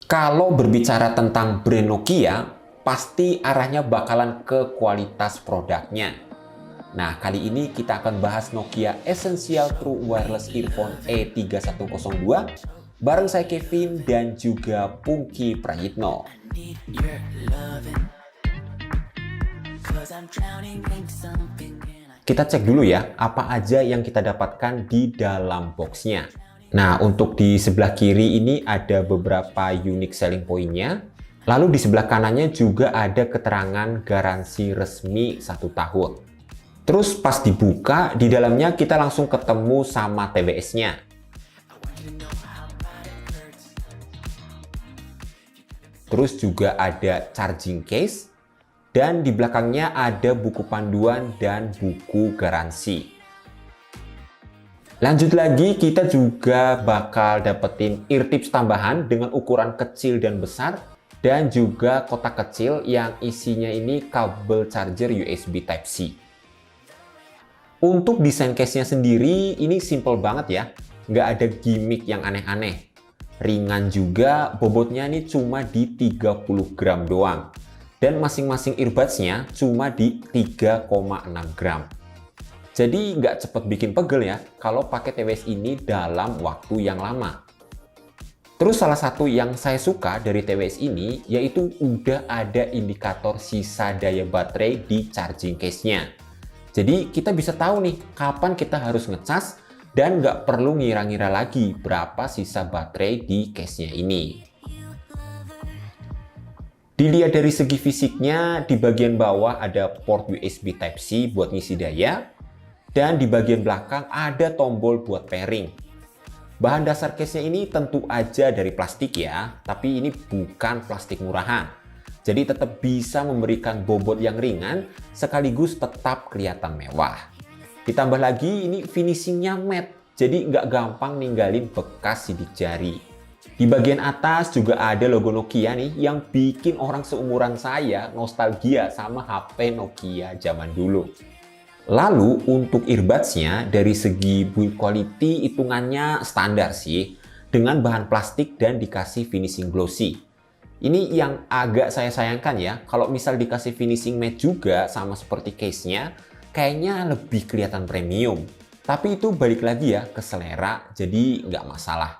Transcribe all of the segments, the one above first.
Kalau berbicara tentang brand Nokia, pasti arahnya bakalan ke kualitas produknya. Nah, kali ini kita akan bahas Nokia Essential True Wireless Earphone E3102 bareng saya Kevin dan juga Pungki Prayitno. Kita cek dulu ya, apa aja yang kita dapatkan di dalam boxnya. Nah, untuk di sebelah kiri ini ada beberapa unique selling point-nya. Lalu di sebelah kanannya juga ada keterangan garansi resmi 1 tahun. Terus pas dibuka, di dalamnya kita langsung ketemu sama TWS-nya. Terus juga ada charging case. Dan di belakangnya ada buku panduan dan buku garansi. Lanjut lagi, kita juga bakal dapetin ear tips tambahan dengan ukuran kecil dan besar. Dan juga kotak kecil yang isinya ini kabel charger USB Type-C. Untuk desain case-nya sendiri, ini simple banget ya. Nggak ada gimmick yang aneh-aneh. Ringan juga, bobotnya ini cuma di 30 gram doang. Dan masing-masing earbuds-nya cuma di 3,6 gram. Jadi nggak cepet bikin pegel ya kalau pakai TWS ini dalam waktu yang lama. Terus salah satu yang saya suka dari TWS ini yaitu udah ada indikator sisa daya baterai di charging case-nya. Jadi kita bisa tahu nih kapan kita harus ngecas dan nggak perlu ngira-ngira lagi berapa sisa baterai di case-nya ini. Dilihat dari segi fisiknya, di bagian bawah ada port USB Type-C buat ngisi daya, dan di bagian belakang ada tombol buat pairing. Bahan dasar case-nya ini tentu aja dari plastik ya, tapi ini bukan plastik murahan. Jadi tetap bisa memberikan bobot yang ringan, sekaligus tetap kelihatan mewah. Ditambah lagi ini finishingnya matte, jadi nggak gampang ninggalin bekas sidik jari. Di bagian atas juga ada logo Nokia nih yang bikin orang seumuran saya nostalgia sama HP Nokia zaman dulu. Lalu untuk earbuds-nya dari segi build quality hitungannya standar sih, dengan bahan plastik dan dikasih finishing glossy. Ini yang agak saya sayangkan ya, kalau misal dikasih finishing matte juga sama seperti case-nya, kayaknya lebih kelihatan premium. Tapi itu balik lagi ya ke selera, jadi nggak masalah.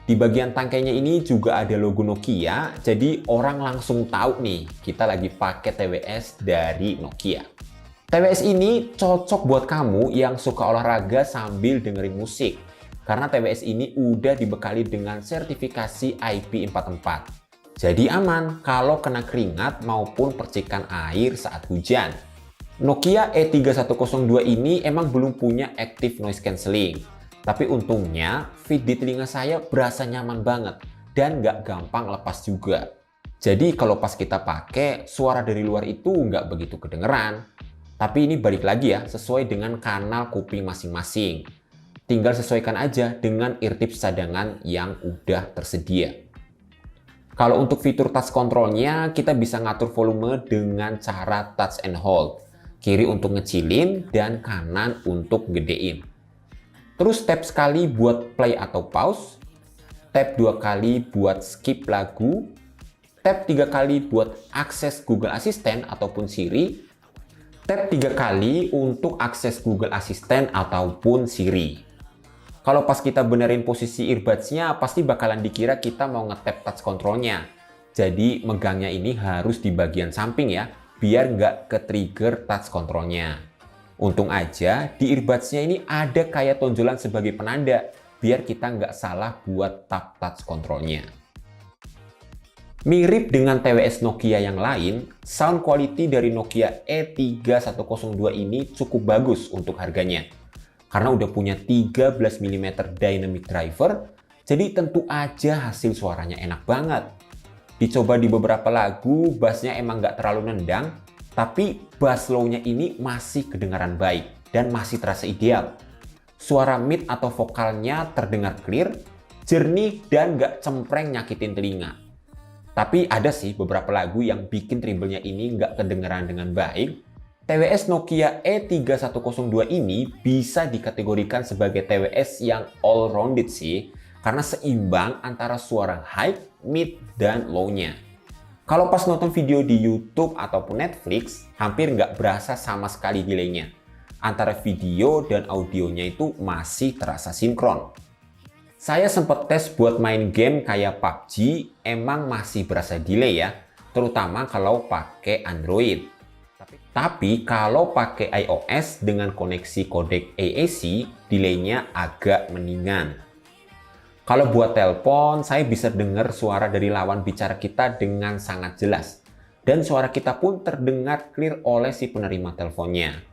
Di bagian tangkainya ini juga ada logo Nokia, jadi orang langsung tahu nih kita lagi pakai TWS dari Nokia. TWS ini cocok buat kamu yang suka olahraga sambil dengerin musik, karena TWS ini udah dibekali dengan sertifikasi IP44. Jadi aman kalau kena keringat maupun percikan air saat hujan. Nokia E3102 ini emang belum punya active noise cancelling. Tapi untungnya, fit di telinga saya berasa nyaman banget dan nggak gampang lepas juga. Jadi kalau pas kita pakai, suara dari luar itu nggak begitu kedengeran. Tapi ini balik lagi ya, sesuai dengan kanal kuping masing-masing. Tinggal sesuaikan aja dengan ear tips cadangan yang udah tersedia. Kalau untuk fitur touch controlnya, kita bisa ngatur volume dengan cara touch and hold. Kiri untuk ngecilin dan kanan untuk gedein. Terus tap sekali buat play atau pause, tap 2 kali buat skip lagu, tap 3 kali buat akses Google Assistant ataupun Siri, tap 3 kali untuk akses Google Assistant ataupun Siri. Kalau pas kita benerin posisi earbuds-nya, pasti bakalan dikira kita mau nge-tap touch controlnya. Jadi megangnya ini harus di bagian samping ya, biar nggak ke-trigger touch controlnya. Untung aja di earbuds-nya ini ada kayak tonjolan sebagai penanda, biar kita nggak salah buat tap touch controlnya. Mirip dengan TWS Nokia yang lain, sound quality dari Nokia E3102 ini cukup bagus untuk harganya. Karena udah punya 13 mm dynamic driver, jadi tentu aja hasil suaranya enak banget. Dicoba di beberapa lagu, bassnya emang nggak terlalu nendang, tapi bass low-nya ini masih kedengaran baik dan masih terasa ideal. Suara mid atau vokalnya terdengar clear, jernih, dan nggak cempreng nyakitin telinga. Tapi ada sih beberapa lagu yang bikin treble-nya ini nggak kedengaran dengan baik. TWS Nokia E3102 ini bisa dikategorikan sebagai TWS yang all-rounded sih, karena seimbang antara suara high, mid, dan low-nya. Kalau pas nonton video di YouTube ataupun Netflix, hampir nggak berasa sama sekali delay-nya. Antara video dan audionya itu masih terasa sinkron. Saya sempat tes buat main game kayak PUBG, emang masih berasa delay ya, terutama kalau pakai Android. Tapi kalau pakai iOS dengan koneksi kodek AAC, delay-nya agak mendingan. Kalau buat telepon, saya bisa dengar suara dari lawan bicara kita dengan sangat jelas. Dan suara kita pun terdengar clear oleh si penerima teleponnya.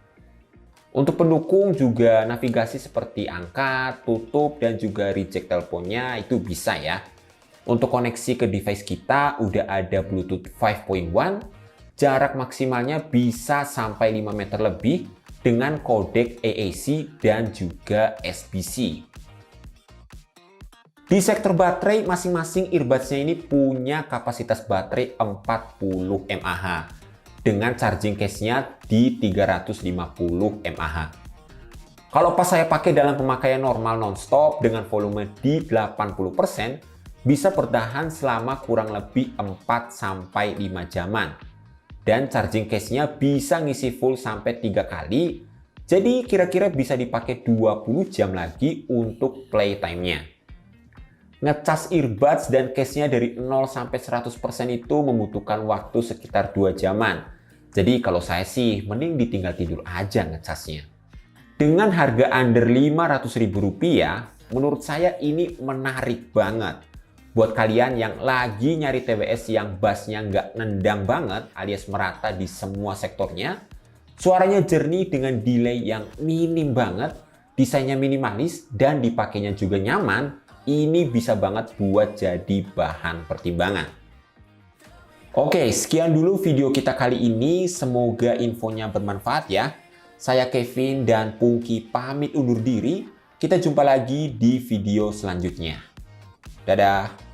Untuk pendukung juga navigasi seperti angkat, tutup, dan juga reject teleponnya itu bisa ya. Untuk koneksi ke device kita udah ada Bluetooth 5.1, jarak maksimalnya bisa sampai 5 meter lebih dengan kodek AAC dan juga SBC. Di sektor baterai, masing-masing earbuds-nya ini punya kapasitas baterai 40 mAh dengan charging case-nya di 350 mAh. Kalau pas saya pakai dalam pemakaian normal non-stop dengan volume di 80%, bisa bertahan selama kurang lebih 4-5 jaman. Dan charging case-nya bisa ngisi full sampai 3 kali, jadi kira-kira bisa dipakai 20 jam lagi untuk playtime-nya. Ngecas earbuds dan case-nya dari 0 sampai 100% itu membutuhkan waktu sekitar 2 jaman. Jadi kalau saya sih mending ditinggal tidur aja ngecasnya. Dengan harga under Rp500.000, menurut saya ini menarik banget. Buat kalian yang lagi nyari TWS yang bassnya nggak nendang banget alias merata di semua sektornya, suaranya jernih dengan delay yang minim banget, desainnya minimalis, dan dipakainya juga nyaman, ini bisa banget buat jadi bahan pertimbangan. Oke, sekian dulu video kita kali ini. Semoga infonya bermanfaat ya. Saya Kevin dan Pungki pamit undur diri. Kita jumpa lagi di video selanjutnya. Dadah!